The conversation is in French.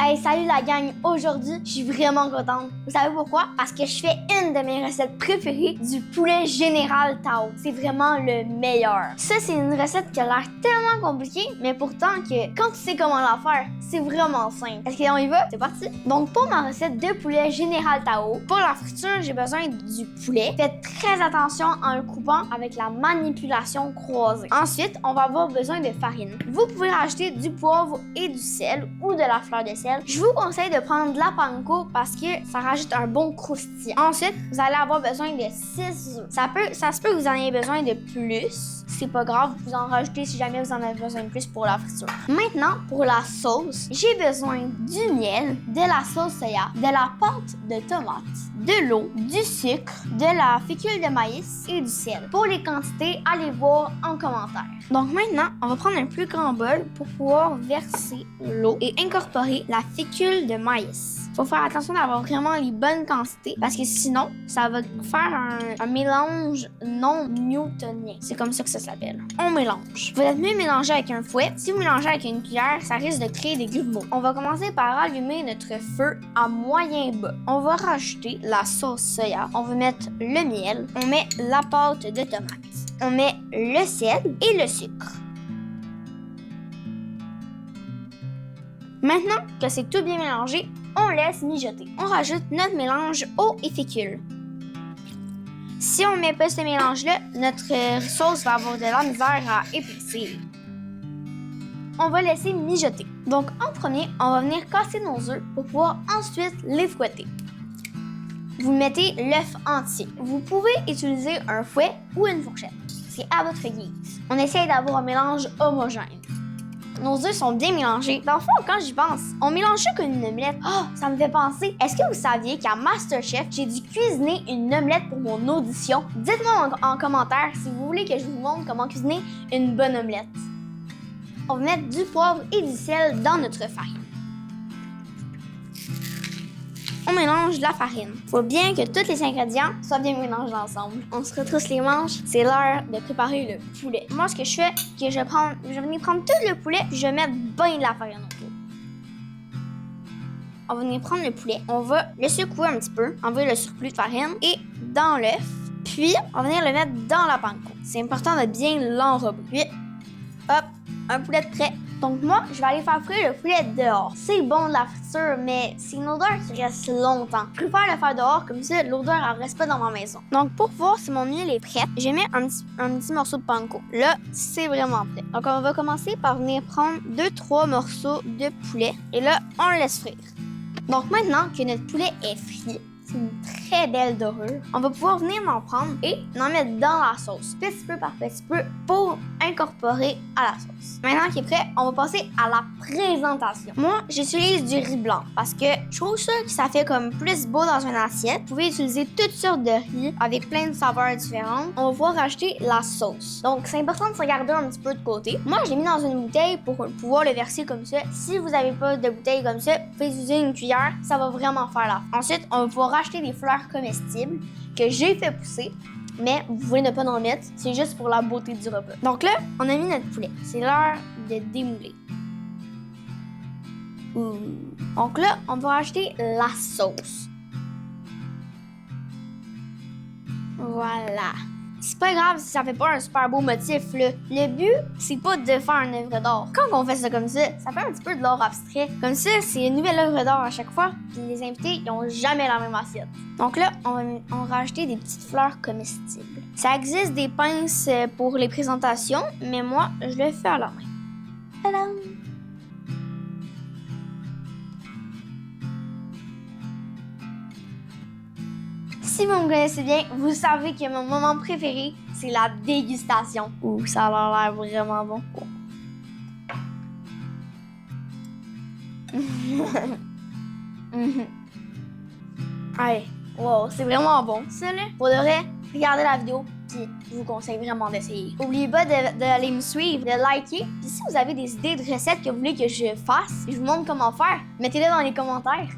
Hey, salut la gang! Aujourd'hui, je suis vraiment contente. Vous savez pourquoi? Parce que je fais une de mes recettes préférées du poulet général Tao. C'est vraiment le meilleur. Ça, c'est une recette qui a l'air tellement compliquée, mais pourtant que quand tu sais comment la faire, c'est vraiment simple. Est-ce qu'on y va? C'est parti! Donc, pour ma recette de poulet général Tao, pour la friture, j'ai besoin du poulet. Faites très attention en le coupant avec la manipulation croisée. Ensuite, on va avoir besoin de farine. Vous pouvez rajouter du poivre et du sel ou de la fleur de sel. Je vous conseille de prendre de la panko parce que ça rajoute un bon croustillant. Ensuite, vous allez avoir besoin de 6 œufs. Ça se peut que vous en ayez besoin de plus. C'est pas grave, vous en rajoutez si jamais vous en avez besoin de plus pour la friture. Maintenant, pour la sauce, j'ai besoin du miel, de la sauce soya, de la pâte de tomate, de l'eau, du sucre, de la fécule de maïs et du sel. Pour les quantités, allez voir en commentaire. Donc maintenant, on va prendre un plus grand bol pour pouvoir verser l'eau et incorporer la fécule de maïs. Faut faire attention d'avoir vraiment les bonnes quantités parce que sinon, ça va faire un mélange non newtonien. C'est comme ça que ça s'appelle. On mélange. Vous êtes mieux mélanger avec un fouet. Si vous mélangez avec une cuillère, ça risque de créer des grumeaux. On va commencer par allumer notre feu à moyen bas. On va rajouter la sauce soya. On va mettre le miel. On met la pâte de tomate. On met le sel et le sucre. Maintenant que c'est tout bien mélangé, on laisse mijoter. On rajoute notre mélange eau et fécule. Si on ne met pas ce mélange-là, notre sauce va avoir de la misère à épaissir. On va laisser mijoter. Donc en premier, on va venir casser nos œufs pour pouvoir ensuite les fouetter. Vous mettez l'œuf entier. Vous pouvez utiliser un fouet ou une fourchette. C'est à votre guise. On essaye d'avoir un mélange homogène. Nos œufs sont bien mélangés. Dans le fond, quand j'y pense, on mélange ça comme une omelette. Oh, ça me fait penser. Est-ce que vous saviez qu'à MasterChef, j'ai dû cuisiner une omelette pour mon audition? Dites-moi en commentaire si vous voulez que je vous montre comment cuisiner une bonne omelette. On va mettre du poivre et du sel dans notre farine. On mélange la farine. Faut bien que tous les ingrédients soient bien mélangés ensemble. On se retrousse les manches. C'est l'heure de préparer le poulet. Moi, ce que je fais, c'est que je vais venir prendre tout le poulet puis je vais mettre bien de la farine autour. On va venir prendre le poulet. On va le secouer un petit peu, enlever le surplus de farine et dans l'œuf. Puis, on va venir le mettre dans la panko. C'est important de bien l'enrober. Puis, hop, un poulet de prêt. Donc moi, je vais aller faire frire le poulet dehors. C'est bon de la friture, mais c'est une odeur qui reste longtemps. Je préfère le faire dehors, comme ça l'odeur ne reste pas dans ma maison. Donc pour voir si mon huile est prête, je mets un petit morceau de panko. Là, c'est vraiment prêt. Donc on va commencer par venir prendre 2-3 morceaux de poulet et là, on le laisse frire. Donc maintenant que notre poulet est frit, c'est une très belle dorure. On va pouvoir venir m'en prendre et en mettre dans la sauce, petit peu par petit peu, pour incorporer à la sauce. Maintenant qu'il est prêt, on va passer à la présentation. Moi, j'utilise du riz blanc parce que je trouve ça que ça fait comme plus beau dans une assiette. Vous pouvez utiliser toutes sortes de riz avec plein de saveurs différentes. On va pouvoir rajouter la sauce. Donc, c'est important de se garder un petit peu de côté. Moi, je l'ai mis dans une bouteille pour pouvoir le verser comme ça. Si vous n'avez pas de bouteille comme ça, vous pouvez utiliser une cuillère. Ça va vraiment faire l'affaire. Ensuite, on va pouvoir racheter des fleurs comestibles que j'ai fait pousser, mais vous pouvez ne pas en mettre, c'est juste pour la beauté du repas. Donc là, on a mis notre poulet. C'est l'heure de démouler. Donc là, on va rajouter la sauce. Voilà. C'est pas grave si ça fait pas un super beau motif, là. Le but, c'est pas de faire une œuvre d'art. Quand on fait ça comme ça fait un petit peu de l'art abstrait. Comme ça, c'est une nouvelle œuvre d'art à chaque fois. Puis les invités, ils ont jamais la même assiette. Donc là, on va rajouter des petites fleurs comestibles. Ça existe des pinces pour les présentations, mais moi, je le fais à la main. Tadam! Si vous me connaissez bien, vous savez que mon moment préféré, c'est la dégustation. Ouh, ça a l'air vraiment bon. Hey, wow, c'est vraiment bon. Ça, là, pour de vrai, regardez la vidéo, puis je vous conseille vraiment d'essayer. N'oubliez pas d'aller me suivre, de liker. Puis si vous avez des idées de recettes que vous voulez que je fasse, je vous montre comment faire, mettez-les dans les commentaires.